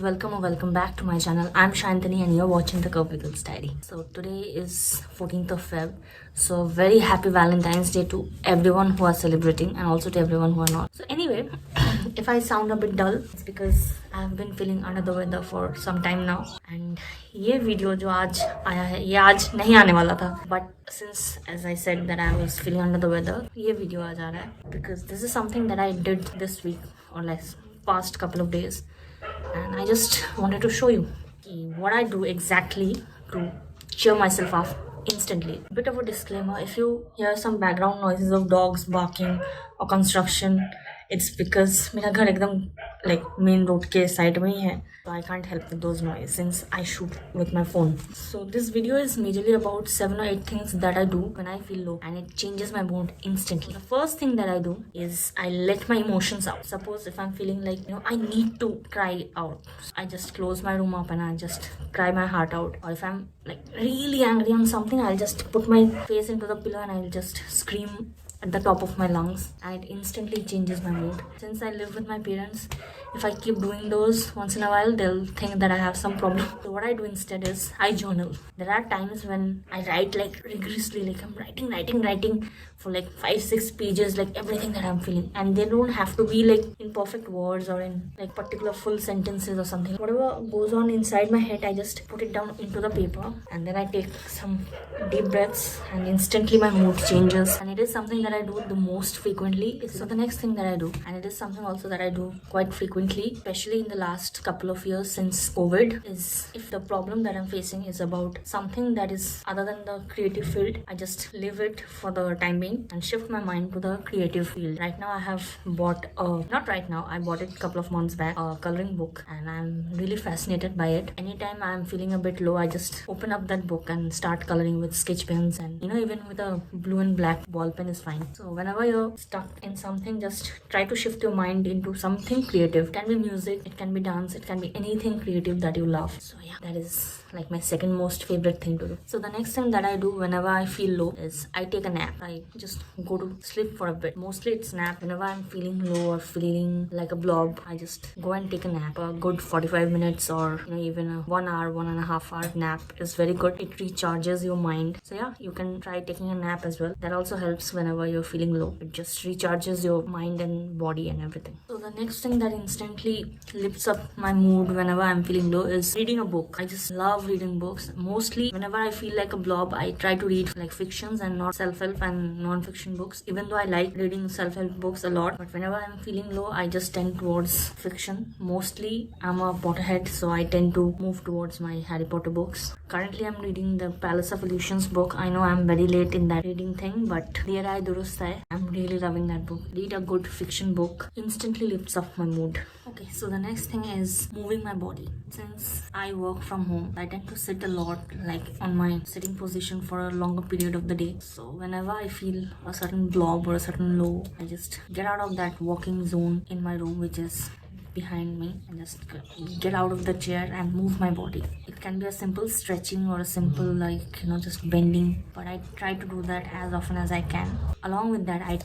welcome or welcome back to my channel. I'm Sayantani and you're watching the Curvy Diary. So today is 14th of Feb. So very happy Valentine's Day to everyone who are celebrating and also to everyone who are not. So anyway, if I sound a bit dull, it's because I've been feeling under the weather for some time now. And ये video जो आज आया है ये आज नहीं आने वाला था, but since as I said that I was feeling under the weather, ये वीडियो आज आ रहा है because this is something that I did this week or less past couple of days, and I just wanted to show you what I do exactly to cheer myself up instantly. A bit of a disclaimer: if you hear some background noises of dogs barking or construction, it's because मेरा घर एकदम like main road के side में ही है, so I can't help with those noises since I shoot with my phone. So this video is majorly about 7 or 8 things that I do when I feel low, and it changes my mood instantly. The first thing that I do is I let my emotions out. Suppose if I'm feeling like I need to cry out, I just close my room up and I just cry my heart out. Or if I'm like really angry on something, I'll just put my face into the pillow and I'll just scream at the top of my lungs, and it instantly changes my mood. Since I live with my parents, if I keep doing those once in a while, they'll think that I have some problem. So what I do instead is I journal. There are times when I write like rigorously, like I'm writing for like 5-6 pages, like everything that I'm feeling, and they don't have to be like in perfect words or in like particular full sentences or something. Whatever goes on inside my head, I just put it down into the paper, and then I take some deep breaths, and instantly my mood changes. And it is something that I do the most frequently. So the next thing that I do, and it is something also that I do quite frequently, especially in the last couple of years since COVID, is if the problem that I'm facing is about something that is other than the creative field, I just leave it for the time being and shift my mind to the creative field. Right now I have bought I bought it a couple of months back, a coloring book, and I'm really fascinated by it. Anytime I'm feeling a bit low, I just open up that book and start coloring with sketch pens, and even with a blue and black ball pen is fine. So whenever you're stuck in something, just try to shift your mind into something creative. It can be music, it can be dance, it can be anything creative that you love. So yeah, that is like my second most favorite thing to do. So the next thing that I do whenever I feel low is I take a nap. I just go to sleep for a bit. Mostly it's nap. Whenever I'm feeling low or feeling like a blob, I just go and take a nap. A good 45 minutes or even a 1 hour, 1.5 hour nap is very good. It recharges your mind. So yeah, you can try taking a nap as well. That also helps whenever you're feeling low. It just recharges your mind and body and everything. So the next thing that instantly lifts up my mood whenever I'm feeling low is reading a book. I just love reading books. Mostly whenever I feel like a blob, I try to read like fictions and not self-help and non-fiction books, even though I like reading self-help books a lot. But whenever I'm feeling low, I just tend towards fiction. Mostly I'm a Potterhead, so I tend to move towards my Harry Potter books. Currently I'm reading the Palace of Illusions book. I know I'm very late in that reading thing, but Dear I Durust hai, I'm really loving that book. Read a good fiction book instantly lifts up my mood. Okay, so the next thing is moving my body. Since I work from home, I tend to sit a lot, like on my sitting position for a longer period of the day. So whenever I feel a certain blob or a certain low, I just get out of that walking zone in my room, which is behind me, and just get out of the chair and move my body. It can be a simple stretching or a simple just bending, but I try to do that as often as I can. Along with that, I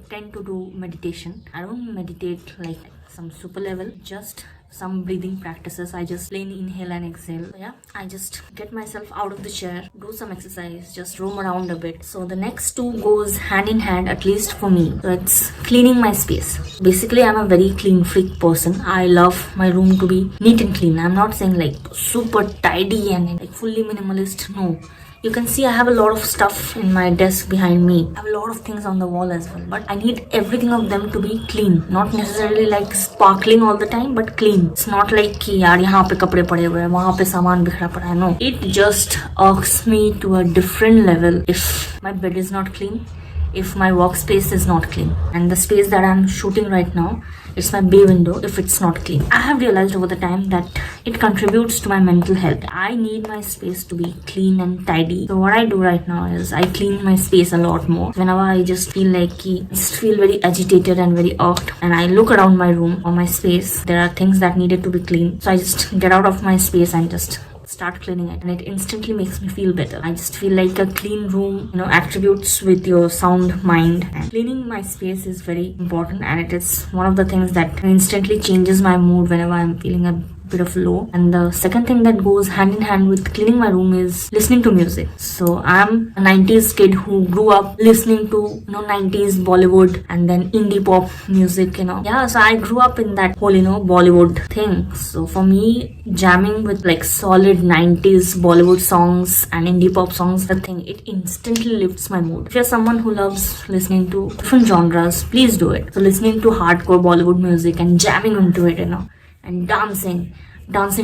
tend to do meditation. I don't meditate like some super level, just some breathing practices. I just plain inhale and exhale. So yeah, I just get myself out of the chair, do some exercise, just roam around a bit. So the next two goes hand in hand, at least for me. So it's cleaning my space. Basically, I'm a very clean freak person. I love my room to be neat and clean. I'm not saying like super tidy and like fully minimalist. No. You can see I have a lot of stuff in my desk behind me. I have a lot of things on the wall as well. But I need everything of them to be clean. Not necessarily like sparkling all the time, but clean. It's not like कि यार यहाँ पे कपड़े पड़े हुए हैं, वहाँ पे सामान बिखरा पड़ा है. No. It just irks me to a different level if my bed is not clean, if my workspace is not clean. And the space that I'm shooting right now, it's my bay window if it's not clean. I have realized over the time that it contributes to my mental health. I need my space to be clean and tidy. So what I do right now is I clean my space a lot more. Whenever I just feel very agitated and very irked, and I look around my room or my space, there are things that needed to be clean. So I just get out of my space and just start cleaning it, and it instantly makes me feel better. I just feel like a clean room attributes with your sound mind, and cleaning my space is very important, and it is one of the things that instantly changes my mood whenever I'm feeling a bit of low. And the second thing that goes hand in hand with cleaning my room is listening to music. So I'm a 90s kid who grew up listening to 90s Bollywood and then indie pop music. Yeah, so I grew up in that whole Bollywood thing. So for me, jamming with like solid 90s Bollywood songs and indie pop songs, the thing, it instantly lifts my mood. If you're someone who loves listening to different genres, please do it. So listening to hardcore Bollywood music and jamming into it, and dancing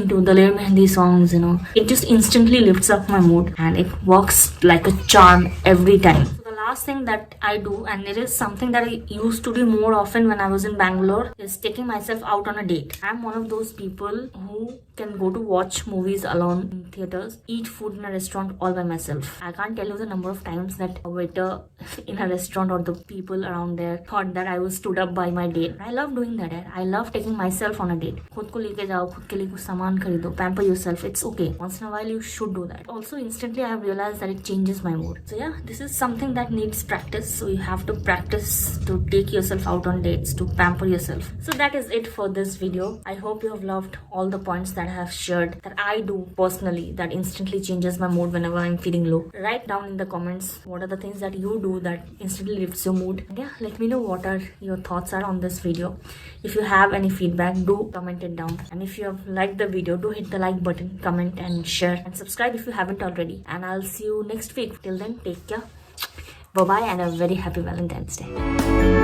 to the Lear Mehendi songs, it just instantly lifts up my mood and it works like a charm every time. So the last thing that I do, and it is something that I used to do more often when I was in Bangalore, is taking myself out on a date. I'm one of those people who can go to watch movies alone in theaters, eat food in a restaurant all by myself. I can't tell you the number of times that a waiter in a restaurant or the people around there thought that I was stood up by my date. I love doing that. I love taking myself on a date. खुद को लेके जाओ, खुद के लिए कुछ सामान खरीदो, pamper yourself. It's okay. Once in a while you should do that. Also, instantly I have realized that it changes my mood. So yeah, this is something that needs practice. So you have to practice to take yourself out on dates, to pamper yourself. So that is it for this video. I hope you have loved all the points that I have shared that I do personally that instantly changes my mood whenever I'm feeling low. Write down in the comments what are the things that you do that instantly lifts your mood. And yeah, let me know what are your thoughts are on this video. If you have any feedback, do comment it down. And if you have liked the video, do hit the like button, comment and share, and subscribe if you haven't already. And I'll see you next week. Till then, take care. Bye bye and a very happy Valentine's Day.